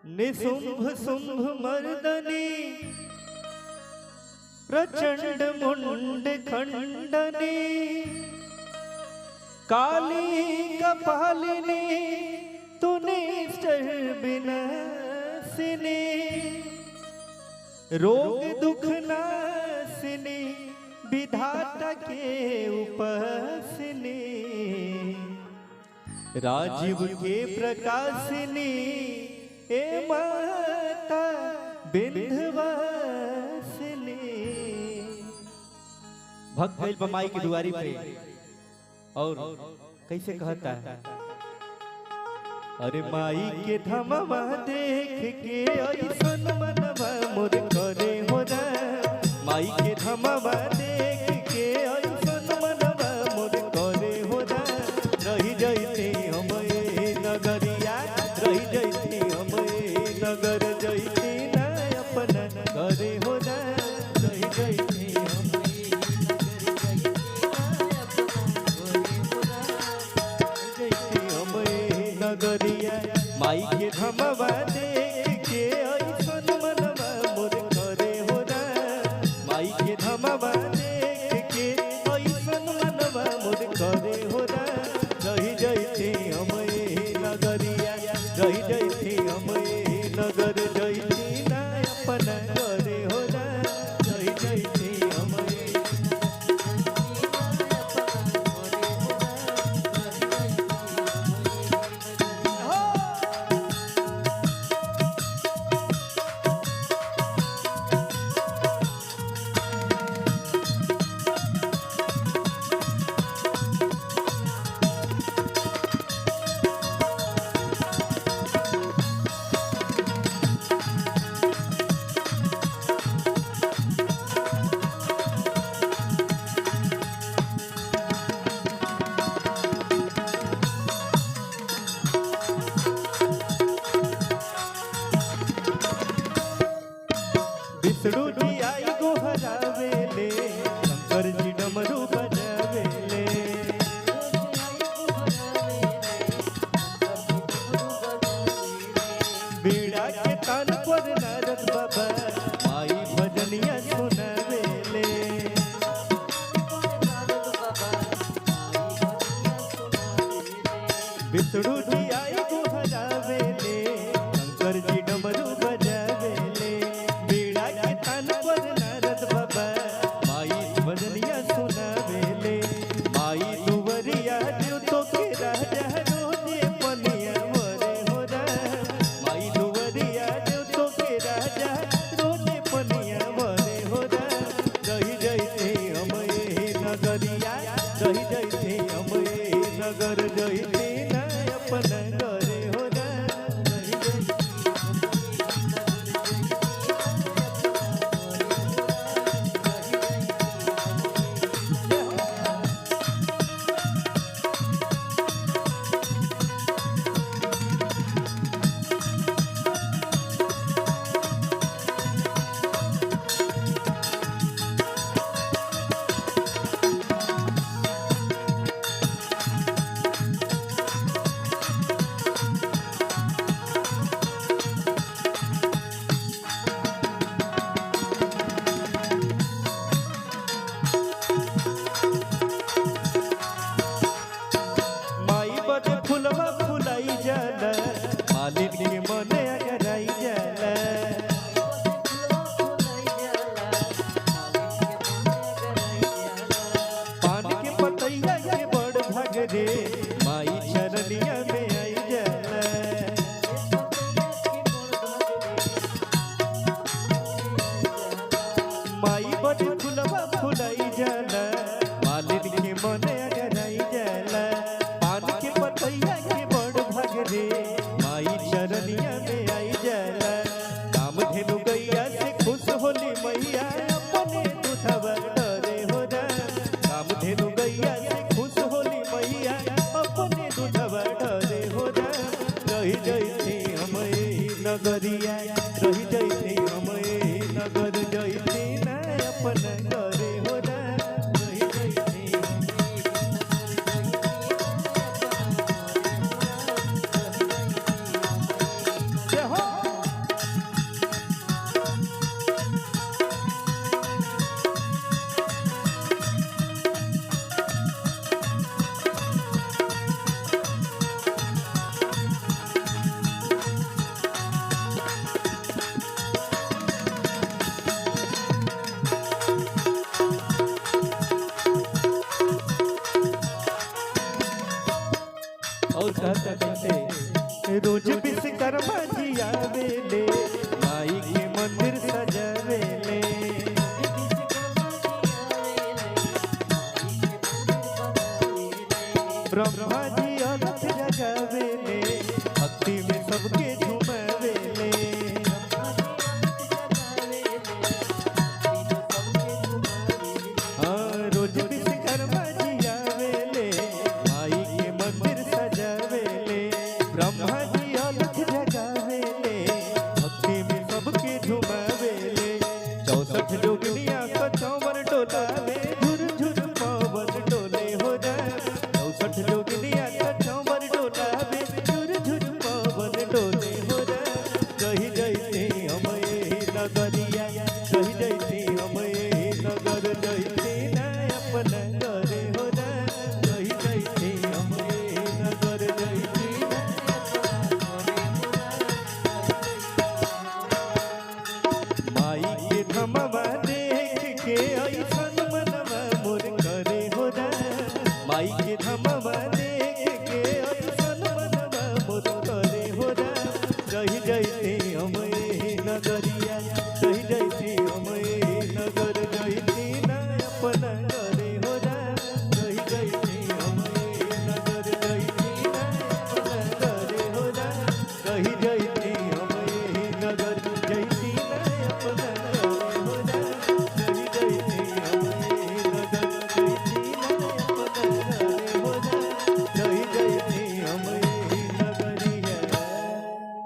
निशुंभ शुंभ मर्दनी प्रचंड मुंड खंडनी काली कपालिनी तूने विनाशिनी रोग दुख नाशिनी विधाता के उपासिनी राजीव के प्रकाशिनी ए माता विंध्यवासिनी। भक्त भइल बमाई की दुआरी पे और कैसे कहता है, अरे माई के धमवा देख के ऐसन मनवा मोर करे हो रा। माई के धमवा देख के ऐसन मनवा मोर करे हो रा। रही जैते हम नगरिया, रही जैते हम नगर जैते ना अपना करे हो रा। रही जैते हम नगरिया माई के धमवा देख के ऐसन मनवा मोर करे हो रा। माई के धमवा देख के ऐसन मनवा मोर करे हो रा। रही जैते हम नगरिया, रही जैते हम नगर जैते ना अपना करे हो रा। रही जैते हम विष्णु जी आई गो हरावेले, शंकर जी डमरू बजावेले। बीड़ा के तान पर नारद बाबा माई भजनिया सुनावेले। विष्णु जी आई गो हरावेले, शंकर जी डमरू बजावेले। माई दुवरिया देव तो के राजा रोजे पनिया मरे हो रा। माई दुवरिया देव तो के राजा रोजे पनिया मरे हो रा। रही जैते हम नगरिया, रही जैते हम नगर जैते ना अपना करे हो रा। रही जैते फुलवा फुलाई जाला, मालिक के मने अगराई जाला। पान के पतैया के बड़ भाग रे, माई चरनिया में आई जाला। माई बड़ फुलवा फुलाई जाला, मालिक के मने अगराई जाला। पतैया के बड़ भाग रे, माई चरनिया में आई जाला। काम धेनु गैया से खुश होली मैया, अपने दूधवा डरे हो रा। काम धेनु गैया से खुश होली मैया, अपने दूधवा डरे हो रा। रही जैते हम नगरिया, रही जैते हम नगर जैते ना अपना डरे हो रा। रही जैते हो आवेले माई के मंदिर सजावेले ब्रह्मा जी अलख जगावेले भक्ति में सबके झुमावेले रोज विश्वकर्मा जी आवेले माई के मंदिर सजावेले ब्रह्मा जी अलख जगावेले भक्ति में सबके झुमावेले 64 जोगनिया का चौवर डोलावे झुर झुर पवन डोले हो जाए 64 जोगनिया का चौवर डोलावे झुर झुर पवन डोले हो जाए कही जैसे हमें नगरिया कही जैसे हमें नगर जैसे न अपना घरे हो जाए कही जैसे हमें नगर जैसे माई के धमवा देख के ऐसन मनवा मोर करे हो जाए माई के धमवा देख के ऐसन मनवा मोर करे हो जाए रही जैसे हमें नगरिया